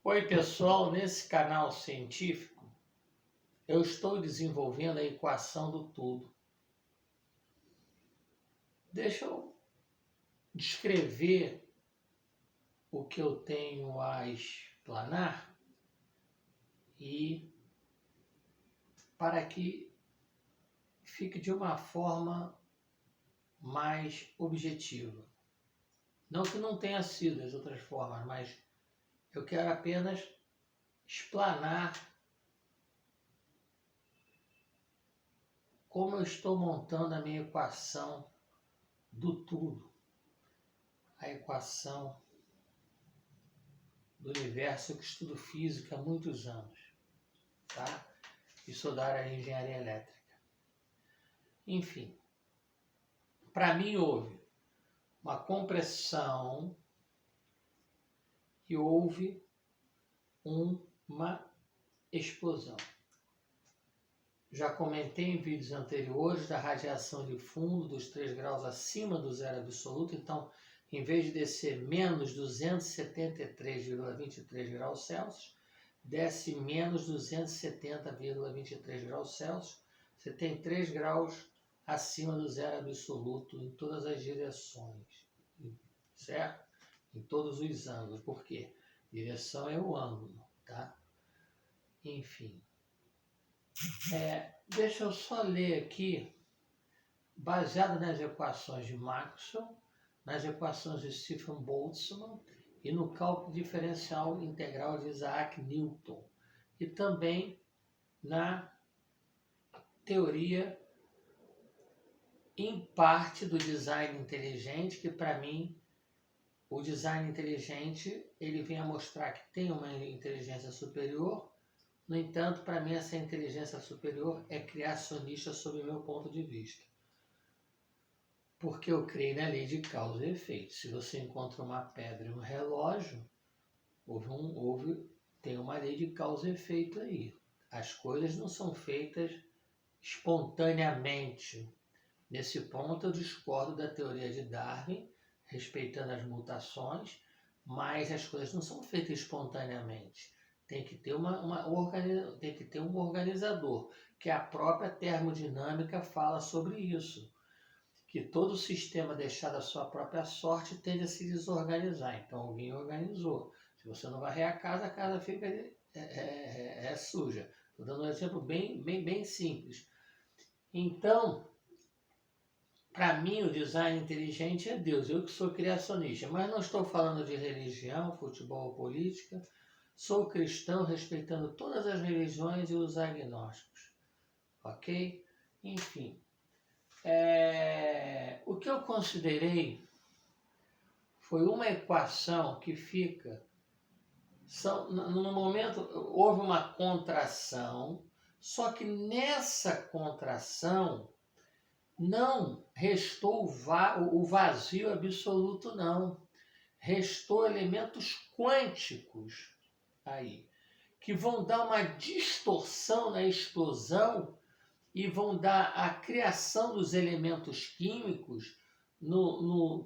Oi pessoal, nesse canal científico eu estou desenvolvendo a equação do tudo. Deixa eu descrever o que eu tenho a explanar e para que fique de uma forma mais objetiva. Não que não tenha sido as outras formas, mas eu quero apenas explanar como eu estou montando a minha equação do tudo, a equação do universo. Que estudo física há muitos anos, tá? E sou da área de engenharia elétrica. Enfim, para mim houve uma compressão e houve uma explosão. Já comentei em vídeos anteriores da radiação de fundo dos 3 graus acima do zero absoluto. Então, em vez de descer menos 273,23 graus Celsius, desce menos 270,23 graus Celsius. Você tem 3 graus acima do zero absoluto em todas as direções, certo? Em todos os ângulos. Por quê? Direção é o ângulo, tá? Enfim. Deixa eu só ler aqui, baseado nas equações de Maxwell, nas equações de Stephen Boltzmann e no cálculo diferencial integral de Isaac Newton, e também na teoria em parte do design inteligente, que para mim o design inteligente ele vem a mostrar que tem uma inteligência superior. No entanto, para mim essa inteligência superior é criacionista sob o meu ponto de vista. Porque eu creio na lei de causa e efeito. Se você encontra uma pedra e um relógio, tem uma lei de causa e efeito aí. As coisas não são feitas espontaneamente. Nesse ponto eu discordo da teoria de Darwin, respeitando as mutações, mas as coisas não são feitas espontaneamente. Tem que ter um organizador, que a própria termodinâmica fala sobre isso, que todo sistema deixado à sua própria sorte tende a se desorganizar. Então alguém organizou. Se você não varrer a casa fica suja. Estou dando um exemplo bem simples. Então, para mim o design inteligente é Deus. Eu que sou criacionista, mas não estou falando de religião, futebol ou política. Sou cristão, respeitando todas as religiões e os agnósticos, ok? Enfim, o que eu considerei foi uma equação que fica... no momento houve uma contração, só que nessa contração não restou o vazio absoluto, não. Restou elementos quânticos aí, que vão dar uma distorção na explosão e vão dar a criação dos elementos químicos,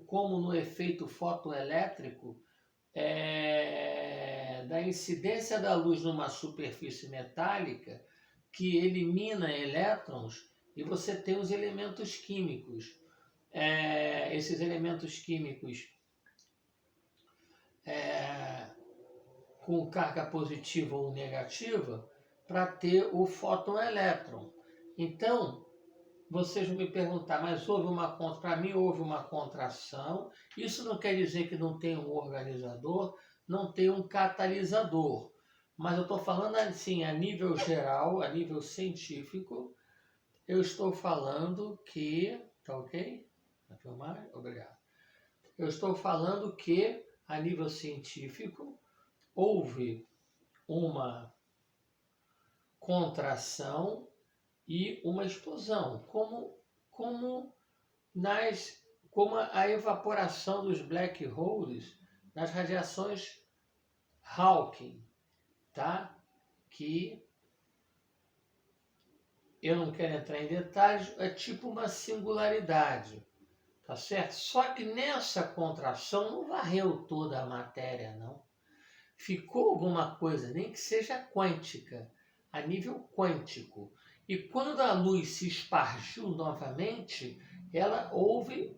como no efeito fotoelétrico, da incidência da luz numa superfície metálica que elimina elétrons, e você tem os elementos químicos. Esses elementos químicos com carga positiva ou negativa, para ter o fóton-elétron. Então, vocês vão me perguntar, mas para mim houve uma contração. Isso não quer dizer que não tem um organizador, não tem um catalisador. Mas eu estou falando assim, a nível geral, a nível científico, eu estou falando que... Tá ok? Vai filmar? Obrigado. Eu estou falando que, a nível científico, houve uma contração e uma explosão, como a evaporação dos black holes nas radiações Hawking, tá? Que eu não quero entrar em detalhes, é tipo uma singularidade, tá certo? Só que nessa contração não varreu toda a matéria, não. ficou alguma coisa, nem que seja quântica, a nível quântico. E quando a luz se espargiu novamente, houve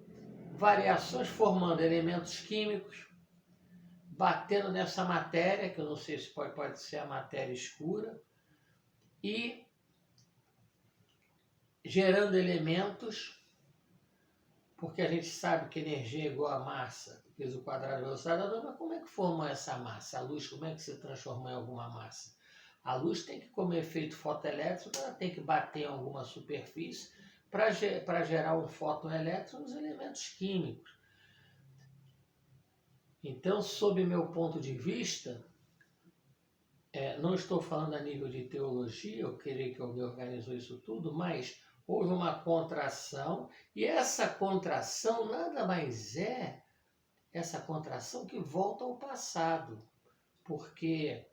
variações formando elementos químicos, batendo nessa matéria, que eu não sei se pode ser a matéria escura, e gerando elementos, porque a gente sabe que energia é igual a massa, vezes o quadrado da velocidade da luz, mas como é que formou essa massa? A luz, como é que se transformou em alguma massa? A luz tem que, como efeito fotoelétrico, ela tem que bater em alguma superfície para gerar um fóton elétrico nos elementos químicos. Então, sob meu ponto de vista, não estou falando a nível de teologia, eu creio que alguém organizou isso tudo, mas houve uma contração, e essa contração nada mais é essa contração que volta ao passado, porque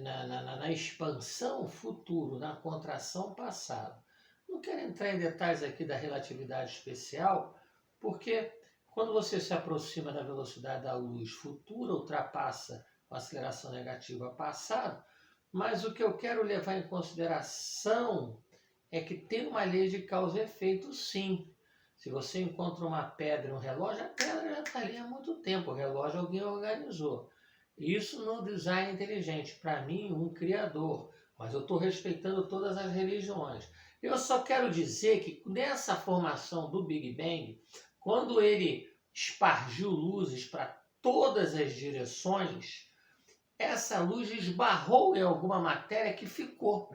na expansão futuro, na contração passado. Não quero entrar em detalhes aqui da relatividade especial, porque quando você se aproxima da velocidade da luz futura, ultrapassa a aceleração negativa passado, mas o que eu quero levar em consideração é que tem uma lei de causa e efeito, sim. Se você encontra uma pedra e um relógio, a pedra já está ali há muito tempo, o relógio alguém organizou. Isso no design inteligente, para mim, um criador, mas eu estou respeitando todas as religiões. Eu só quero dizer que nessa formação do Big Bang, quando ele espargiu luzes para todas as direções, essa luz esbarrou em alguma matéria que ficou.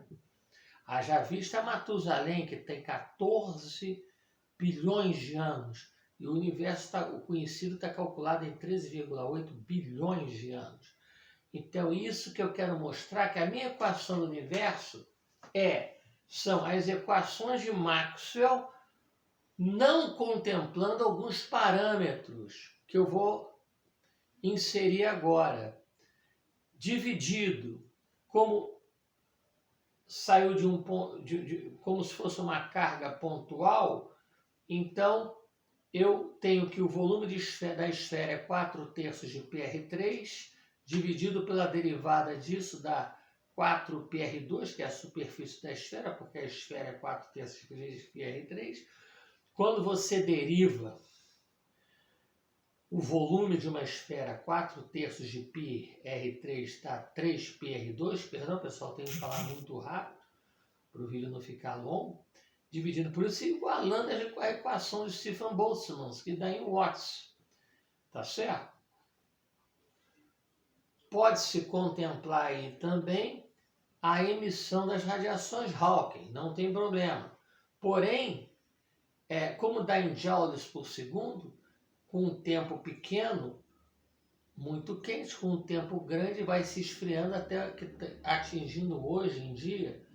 Haja vista Matusalém, que tem 14 bilhões de anos, e o universo o conhecido está calculado em 13,8 bilhões de anos. Então, isso que eu quero mostrar, que a minha equação do universo são as equações de Maxwell, não contemplando alguns parâmetros que eu vou inserir agora. Dividido, como saiu de um ponto, como se fosse uma carga pontual, então eu tenho que o volume da esfera é 4/3 de PR3, dividido pela derivada disso dá 4PR2, que é a superfície da esfera, porque a esfera é 4/3 de PR3. Quando você deriva o volume de uma esfera 4/3 de PR3 dá 3PR2, perdão pessoal, tenho que falar muito rápido para o vídeo não ficar longo, dividindo por isso e igualando a equação de Stephen Boltzmann, que dá em watts, tá certo? Pode-se contemplar aí também a emissão das radiações Hawking, não tem problema. Porém, como dá em joules por segundo, com um tempo pequeno, muito quente, com um tempo grande, vai se esfriando até atingindo hoje em dia,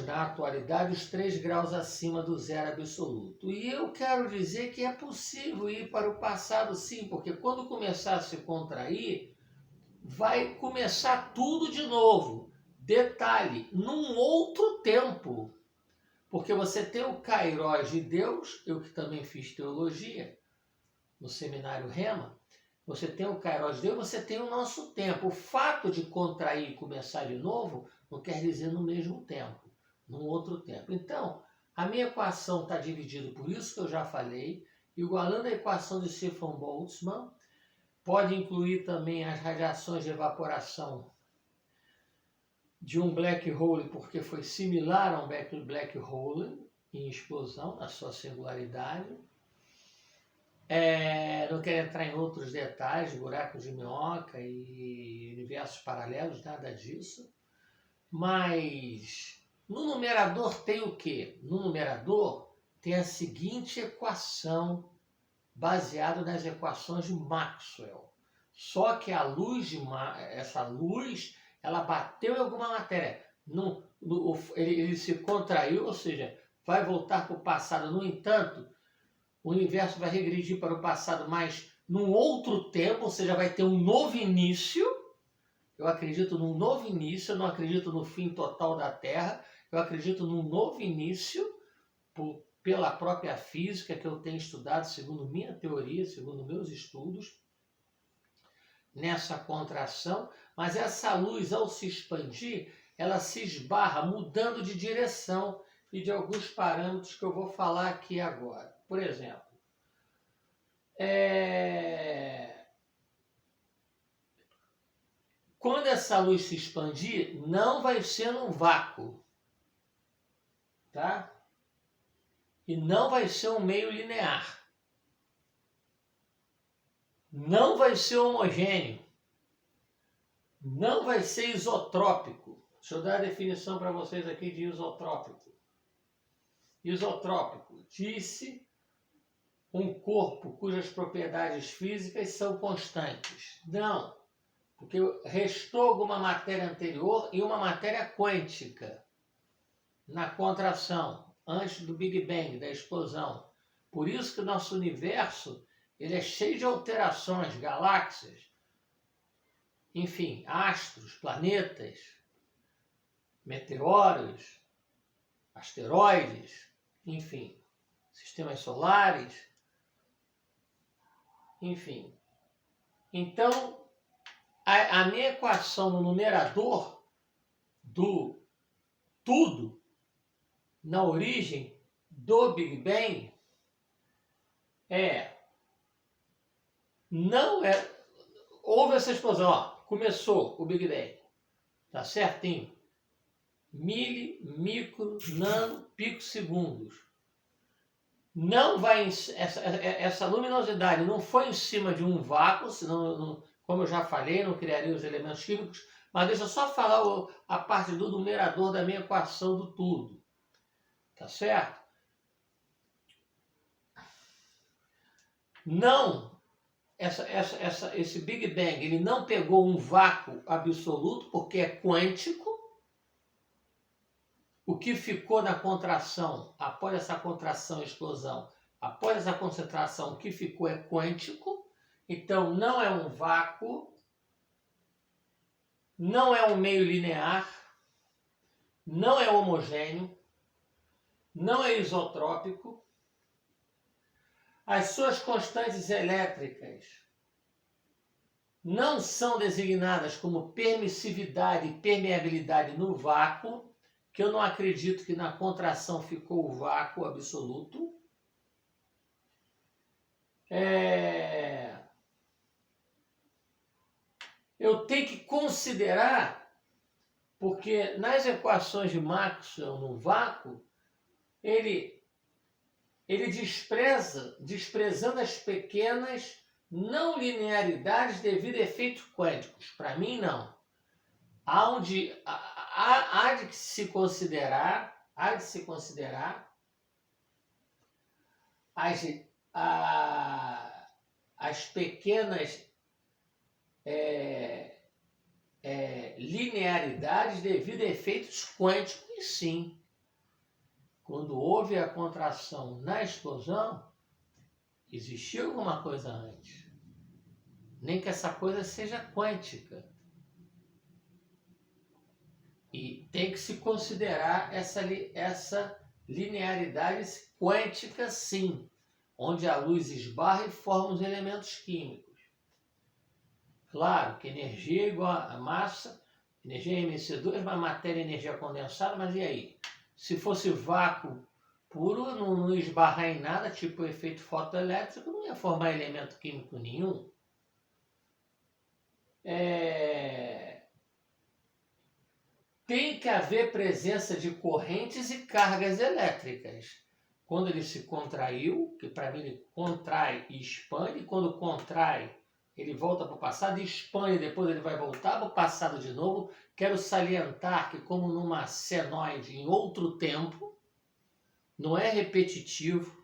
na atualidade, os 3 graus acima do zero absoluto. E eu quero dizer que é possível ir para o passado sim, porque quando começar a se contrair, vai começar tudo de novo. Detalhe, num outro tempo. Porque você tem o Kairos de Deus, eu que também fiz teologia, no seminário Rema, você tem o Kairos de Deus, você tem o nosso tempo. O fato de contrair e começar de novo não quer dizer no mesmo tempo, num outro tempo. Então, a minha equação está dividida por isso que eu já falei, igualando a equação de Stephen Boltzmann, pode incluir também as radiações de evaporação de um black hole, porque foi similar a um black hole em explosão, na sua singularidade. Não quero entrar em outros detalhes, buracos de minhoca e universos paralelos, nada disso. Mas no numerador tem o quê? No numerador tem a seguinte equação, baseada nas equações de Maxwell. Só que a luz, essa luz, ela bateu em alguma matéria. Ele se contraiu, ou seja, vai voltar para o passado. No entanto, o universo vai regredir para o passado, mas num outro tempo, ou seja, vai ter um novo início. Eu acredito num novo início, eu não acredito no fim total da Terra, eu acredito num novo início pela própria física que eu tenho estudado, segundo minha teoria, segundo meus estudos. nessa contração, mas essa luz, ao se expandir, ela se esbarra, mudando de direção e de alguns parâmetros que eu vou falar aqui agora. Por exemplo, quando essa luz se expandir, não vai ser num vácuo, tá? E não vai ser um meio linear. Não vai ser homogêneo. Não vai ser isotrópico. Deixa eu dar a definição para vocês aqui de isotrópico. Isotrópico, disse um corpo cujas propriedades físicas são constantes. Não, porque restou alguma matéria anterior e uma matéria quântica na contração, antes do Big Bang, da explosão. Por isso que o nosso universo ele é cheio de alterações, galáxias, enfim, astros, planetas, meteoros, asteroides, enfim, sistemas solares, enfim. Então, a minha equação no numerador do tudo, na origem do Big Bang, houve essa explosão, ó, começou o Big Bang, tá certinho? Micro, nano, picosegundos. Não vai, essa luminosidade não foi em cima de um vácuo, senão, como eu já falei, não criaria os elementos químicos, mas deixa eu só falar a parte do numerador da minha equação do tudo, tá certo? Não, esse Big Bang, ele não pegou um vácuo absoluto, porque é quântico. O que ficou na contração, após essa contração e explosão, após essa concentração, o que ficou é quântico. Então, não é um vácuo, não é um meio linear, não é homogêneo, não é isotrópico. As suas constantes elétricas não são designadas como permissividade e permeabilidade no vácuo, que eu não acredito que na contração ficou o vácuo absoluto. Eu tenho que considerar, porque nas equações de Maxwell no vácuo, ele desprezando as pequenas não linearidades devido a efeitos quânticos. Para mim, não. Há de se considerar as pequenas linearidades devido a efeitos quânticos, sim. Quando houve a contração na explosão, existiu alguma coisa antes. Nem que essa coisa seja quântica. E tem que se considerar essa linearidade quântica, sim, onde a luz esbarra e forma os elementos químicos. Claro que energia é igual a massa, energia é MC2, mas matéria é energia condensada, mas e aí? Se fosse vácuo puro, não esbarrar em nada, tipo o efeito fotoelétrico, não ia formar elemento químico nenhum. Tem que haver presença de correntes e cargas elétricas. Quando ele se contraiu, que para mim ele contrai e expande, quando contrai, ele volta para o passado e expande, depois ele vai voltar para o passado de novo. Quero salientar que, como numa senoide em outro tempo, não é repetitivo,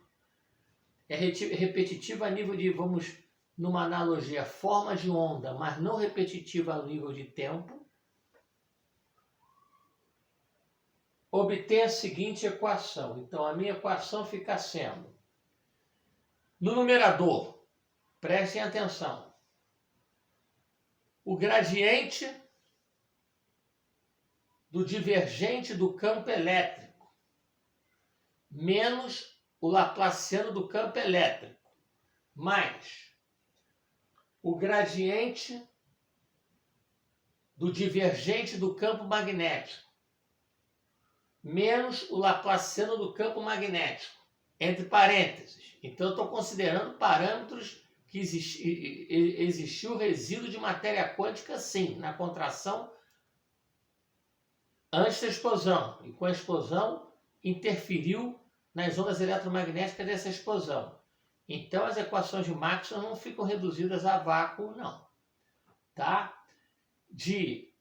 é repetitivo a nível de, vamos, numa analogia, forma de onda, mas não repetitivo a nível de tempo. Obter a seguinte equação. Então, a minha equação fica sendo, no numerador, prestem atenção, o gradiente do divergente do campo elétrico menos o laplaciano do campo elétrico, mais o gradiente do divergente do campo magnético menos o laplaciano do campo magnético, entre parênteses. Então, eu estou considerando parâmetros que existiu resíduo de matéria quântica, sim, na contração antes da explosão. E com a explosão, interferiu nas ondas eletromagnéticas dessa explosão. Então, as equações de Maxwell não ficam reduzidas a vácuo, não. Tá? De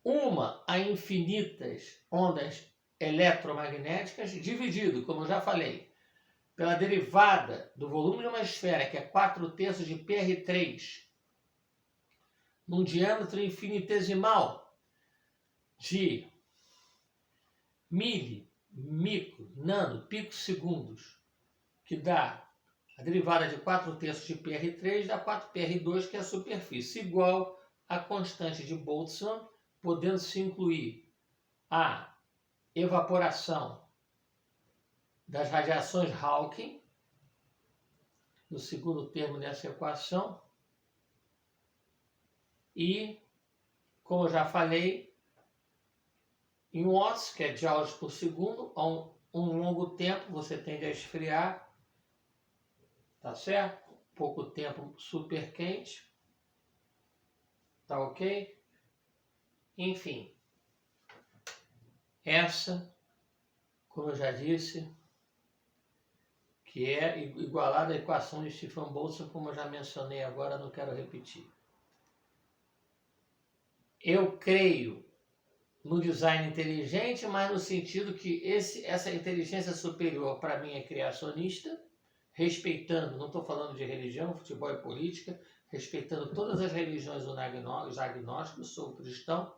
uma a infinitas ondas eletromagnéticas, dividido, como eu já falei, pela derivada do volume de uma esfera, que é 4/3 de PR3, num diâmetro infinitesimal de micro, nano, picosegundos, que dá a derivada de 4/3 de PR3, dá 4PR2, que é a superfície, igual à constante de Boltzmann, podendo-se incluir a evaporação das radiações Hawking, no segundo termo dessa equação, e, como eu já falei, em watts, que é joules por segundo, a um longo tempo você tende a esfriar, tá certo? Pouco tempo super quente, tá ok? Enfim, essa, como eu já disse, que é igualada à equação de Stefan-Boltzmann, como eu já mencionei agora, não quero repetir. Eu creio no design inteligente, mas no sentido que essa inteligência superior, para mim, é criacionista, respeitando, não estou falando de religião, futebol e política, respeitando todas as religiões dos agnósticos, sou cristão.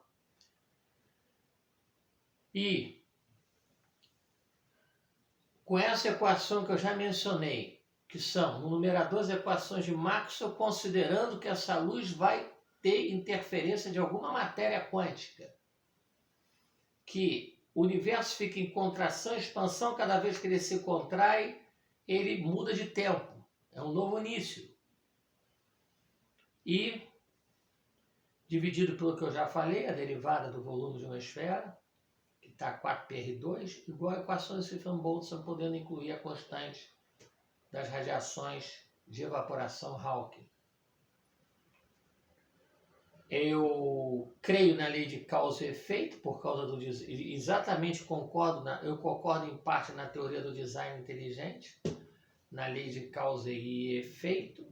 E com essa equação que eu já mencionei, que são, no numerador, as equações de Maxwell, considerando que essa luz vai ter interferência de alguma matéria quântica, que o universo fica em contração, expansão, cada vez que ele se contrai, ele muda de tempo, é um novo início. E, dividido pelo que eu já falei, a derivada do volume de uma esfera, que está 4πr2, igual a equação de Stefan-Boltzmann, podendo incluir a constante das radiações de evaporação Hawking. Eu creio na lei de causa e efeito, por causa do exatamente eu concordo em parte na teoria do design inteligente, na lei de causa e efeito,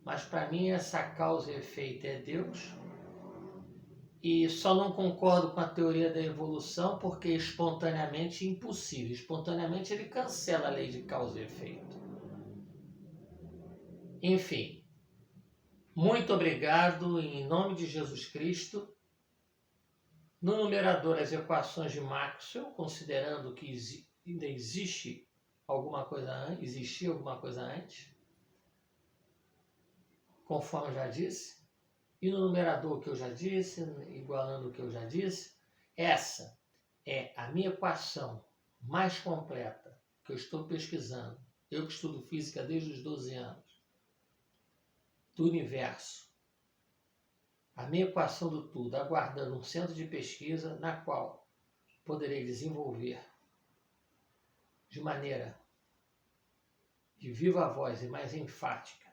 mas para mim essa causa e efeito é Deus. E só não concordo com a teoria da evolução porque é espontaneamente impossível. Espontaneamente ele cancela a lei de causa e efeito. Enfim, muito obrigado em nome de Jesus Cristo. No numerador, as equações de Maxwell, considerando que ainda existia alguma coisa antes, conforme eu já disse. E no numerador, o que eu já disse, igualando o que eu já disse, essa é a minha equação mais completa que eu estou pesquisando. Eu que estudo física desde os 12 anos, do universo. A minha equação do tudo, aguardando um centro de pesquisa na qual poderei desenvolver de maneira de viva voz e mais enfática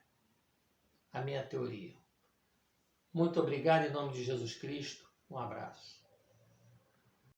a minha teoria. Muito obrigado em nome de Jesus Cristo. Um abraço.